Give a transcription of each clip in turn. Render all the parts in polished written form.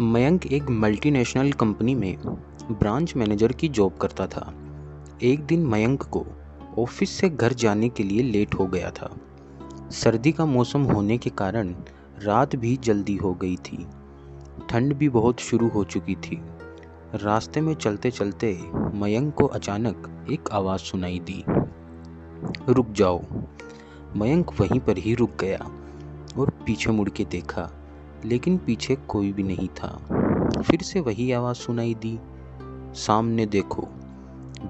मयंक एक multinational company में branch manager की जॉब करता था। एक दिन मयंक को ऑफिस से घर जाने के लिए लेट हो गया था। सर्दी का मौसम होने के कारण रात भी जल्दी हो गई थी। ठंड भी बहुत शुरू हो चुकी थी। रास्ते में चलते चलते मयंक को अचानक एक आवाज़ सुनाई दी, रुक जाओ। मयंक वहीं पर ही रुक गया और पीछे मुड़ के देखा, लेकिन पीछे कोई भी नहीं था। फिर से वही आवाज़ सुनाई दी, सामने देखो।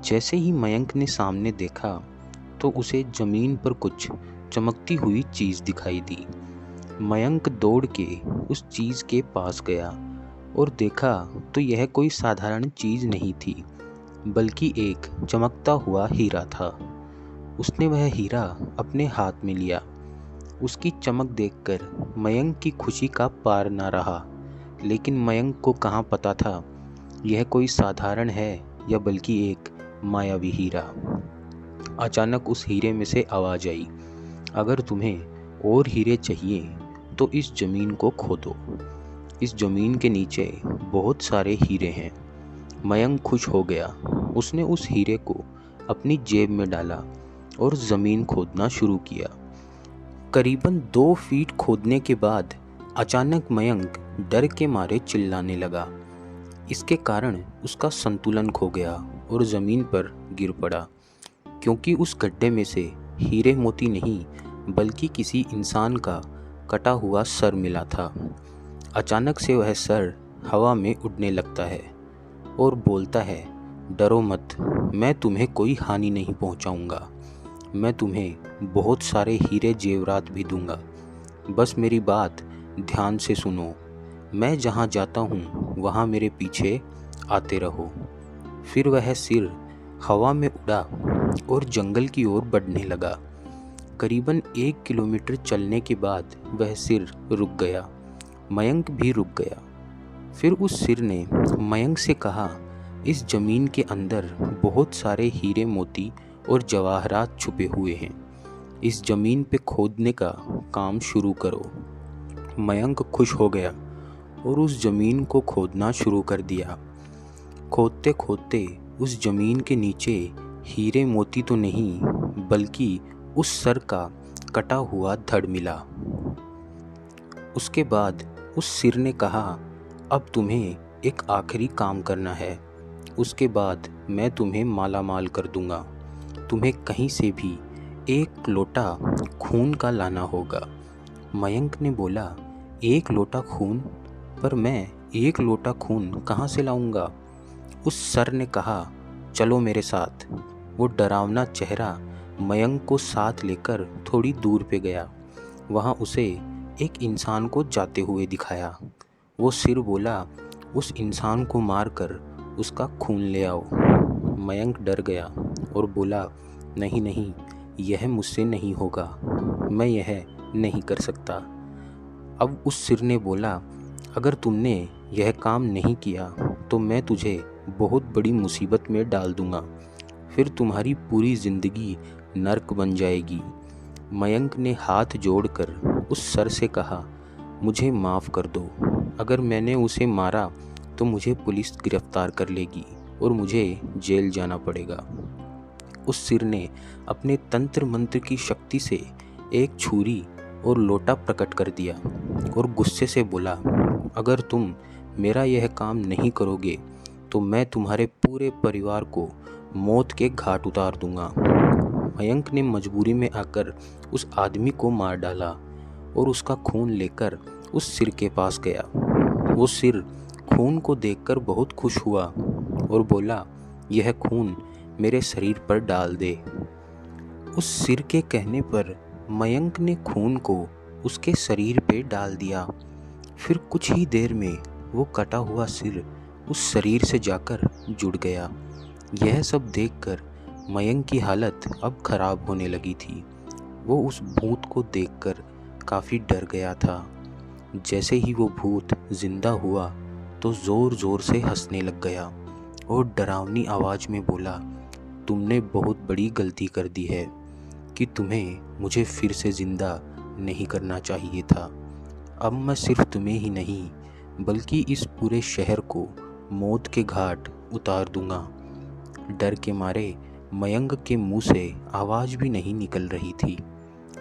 जैसे ही मयंक ने सामने देखा तो उसे ज़मीन पर कुछ चमकती हुई चीज़ दिखाई दी। मयंक दौड़ के उस चीज़ के पास गया और देखा तो यह कोई साधारण चीज़ नहीं थी, बल्कि एक चमकता हुआ हीरा था। उसने वह हीरा अपने हाथ में लिया। उसकी चमक देखकर मयंक की खुशी का पार ना रहा, लेकिन मयंक को कहाँ पता था यह कोई साधारण है या बल्कि एक मायावी हीरा। अचानक उस हीरे में से आवाज़ आई, अगर तुम्हें और हीरे चाहिए तो इस ज़मीन को खोदो। इस ज़मीन के नीचे बहुत सारे हीरे हैं। मयंक खुश हो गया। उसने उस हीरे को अपनी जेब में डाला और ज़मीन खोदना शुरू किया। करीबन 2 फीट खोदने के बाद अचानक मयंक डर के मारे चिल्लाने लगा। इसके कारण उसका संतुलन खो गया और ज़मीन पर गिर पड़ा, क्योंकि उस गड्ढे में से हीरे मोती नहीं बल्कि किसी इंसान का कटा हुआ सर मिला था। अचानक से वह सर हवा में उड़ने लगता है और बोलता है, डरो मत, मैं तुम्हें कोई हानि नहीं पहुंचाऊंगा। मैं तुम्हें बहुत सारे हीरे जेवरात भी दूंगा। बस मेरी बात ध्यान से सुनो। मैं जहाँ जाता हूँ वहाँ मेरे पीछे आते रहो। फिर वह सिर हवा में उड़ा और जंगल की ओर बढ़ने लगा। करीबन 1 किलोमीटर चलने के बाद वह सिर रुक गया। मयंक भी रुक गया। फिर उस सिर ने मयंक से कहा, इस ज़मीन के अंदर बहुत सारे हीरे मोती और जवाहरात छुपे हुए हैं। इस ज़मीन पे खोदने का काम शुरू करो। मयंक खुश हो गया और उस ज़मीन को खोदना शुरू कर दिया। खोदते खोदते उस ज़मीन के नीचे हीरे मोती तो नहीं बल्कि उस सर का कटा हुआ धड़ मिला। उसके बाद उस सिर ने कहा, अब तुम्हें एक आखिरी काम करना है। उसके बाद मैं तुम्हें माला माल कर दूंगा। तुम्हें कहीं से भी 1 लोटा खून का लाना होगा। मयंक ने बोला, 1 लोटा खून? पर मैं 1 लोटा खून कहाँ से लाऊंगा? उस सर ने कहा, चलो मेरे साथ। वो डरावना चेहरा मयंक को साथ लेकर थोड़ी दूर पे गया। वहाँ उसे एक इंसान को जाते हुए दिखाया। वो सिर बोला, उस इंसान को मारकर उसका खून ले आओ। मयंक डर गया और बोला, नहीं नहीं, यह मुझसे नहीं होगा, मैं यह नहीं कर सकता। अब उस सिर ने बोला, अगर तुमने यह काम नहीं किया तो मैं तुझे बहुत बड़ी मुसीबत में डाल दूंगा। फिर तुम्हारी पूरी ज़िंदगी नर्क बन जाएगी। मयंक ने हाथ जोड़कर उस सर से कहा, मुझे माफ़ कर दो। अगर मैंने उसे मारा तो मुझे पुलिस गिरफ्तार कर लेगी और मुझे जेल जाना पड़ेगा। उस सिर ने अपने तंत्र मंत्र की शक्ति से एक छुरी और लोटा प्रकट कर दिया और गुस्से से बोला, अगर तुम मेरा यह काम नहीं करोगे तो मैं तुम्हारे पूरे परिवार को मौत के घाट उतार दूंगा। मयंक ने मजबूरी में आकर उस आदमी को मार डाला और उसका खून लेकर उस सिर के पास गया। वो सिर खून को देखकर बहुत खुश हुआ और बोला, यह खून मेरे शरीर पर डाल दे। उस सिर के कहने पर मयंक ने खून को उसके शरीर पे डाल दिया। फिर कुछ ही देर में वो कटा हुआ सिर उस शरीर से जाकर जुड़ गया। यह सब देखकर मयंक की हालत अब खराब होने लगी थी। वो उस भूत को देखकर काफ़ी डर गया था। जैसे ही वो भूत जिंदा हुआ तो ज़ोर ज़ोर से हंसने लग गया और डरावनी आवाज़ में बोला, तुमने बहुत बड़ी गलती कर दी है कि तुम्हें मुझे फिर से ज़िंदा नहीं करना चाहिए था। अब मैं सिर्फ तुम्हें ही नहीं बल्कि इस पूरे शहर को मौत के घाट उतार दूंगा। डर के मारे मयंक के मुंह से आवाज़ भी नहीं निकल रही थी।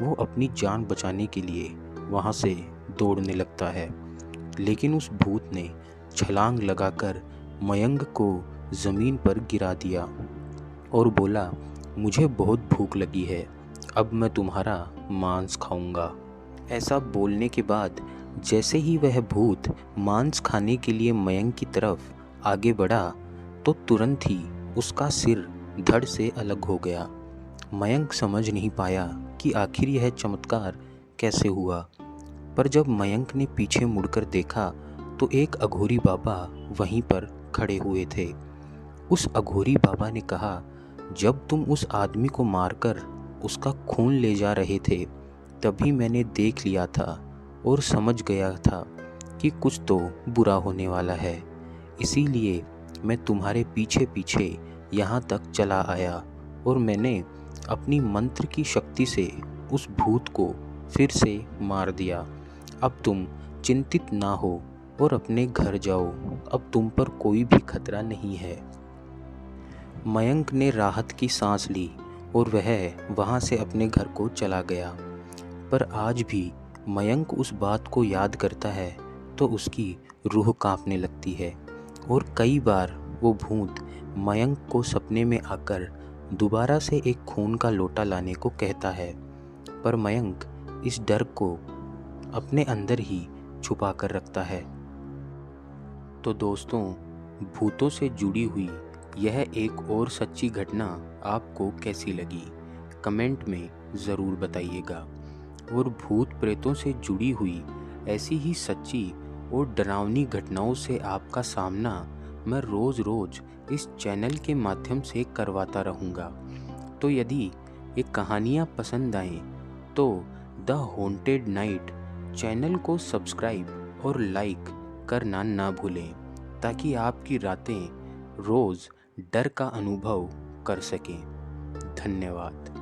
वो अपनी जान बचाने के लिए वहाँ से दौड़ने लगता है, लेकिन उस भूत ने छलांग लगाकर मयंक को ज़मीन पर गिरा दिया और बोला, मुझे बहुत भूख लगी है, अब मैं तुम्हारा मांस खाऊंगा। ऐसा बोलने के बाद जैसे ही वह भूत मांस खाने के लिए मयंक की तरफ आगे बढ़ा तो तुरंत ही उसका सिर धड़ से अलग हो गया। मयंक समझ नहीं पाया कि आखिर यह चमत्कार कैसे हुआ, पर जब मयंक ने पीछे मुड़कर देखा तो एक अघोरी बाबा वहीं पर खड़े हुए थे। उस अघोरी बाबा ने कहा, जब तुम उस आदमी को मारकर उसका खून ले जा रहे थे तभी मैंने देख लिया था और समझ गया था कि कुछ तो बुरा होने वाला है, इसीलिए मैं तुम्हारे पीछे पीछे यहाँ तक चला आया और मैंने अपनी मंत्र की शक्ति से उस भूत को फिर से मार दिया। अब तुम चिंतित ना हो और अपने घर जाओ, अब तुम पर कोई भी खतरा नहीं है। मयंक ने राहत की सांस ली और वह वहाँ से अपने घर को चला गया। पर आज भी मयंक उस बात को याद करता है तो उसकी रूह कांपने लगती है और कई बार वो भूत मयंक को सपने में आकर दोबारा से एक खून का लोटा लाने को कहता है, पर मयंक इस डर को अपने अंदर ही छुपा कर रखता है। तो दोस्तों, भूतों से जुड़ी हुई यह एक और सच्ची घटना आपको कैसी लगी, कमेंट में ज़रूर बताइएगा। और भूत प्रेतों से जुड़ी हुई ऐसी ही सच्ची और डरावनी घटनाओं से आपका सामना मैं रोज़ इस चैनल के माध्यम से करवाता रहूँगा। तो यदि ये कहानियाँ पसंद आएँ तो द हॉन्टेड नाइट चैनल को सब्सक्राइब और लाइक करना ना भूलें, ताकि आपकी रातें रोज़ डर का अनुभव कर सकें। धन्यवाद।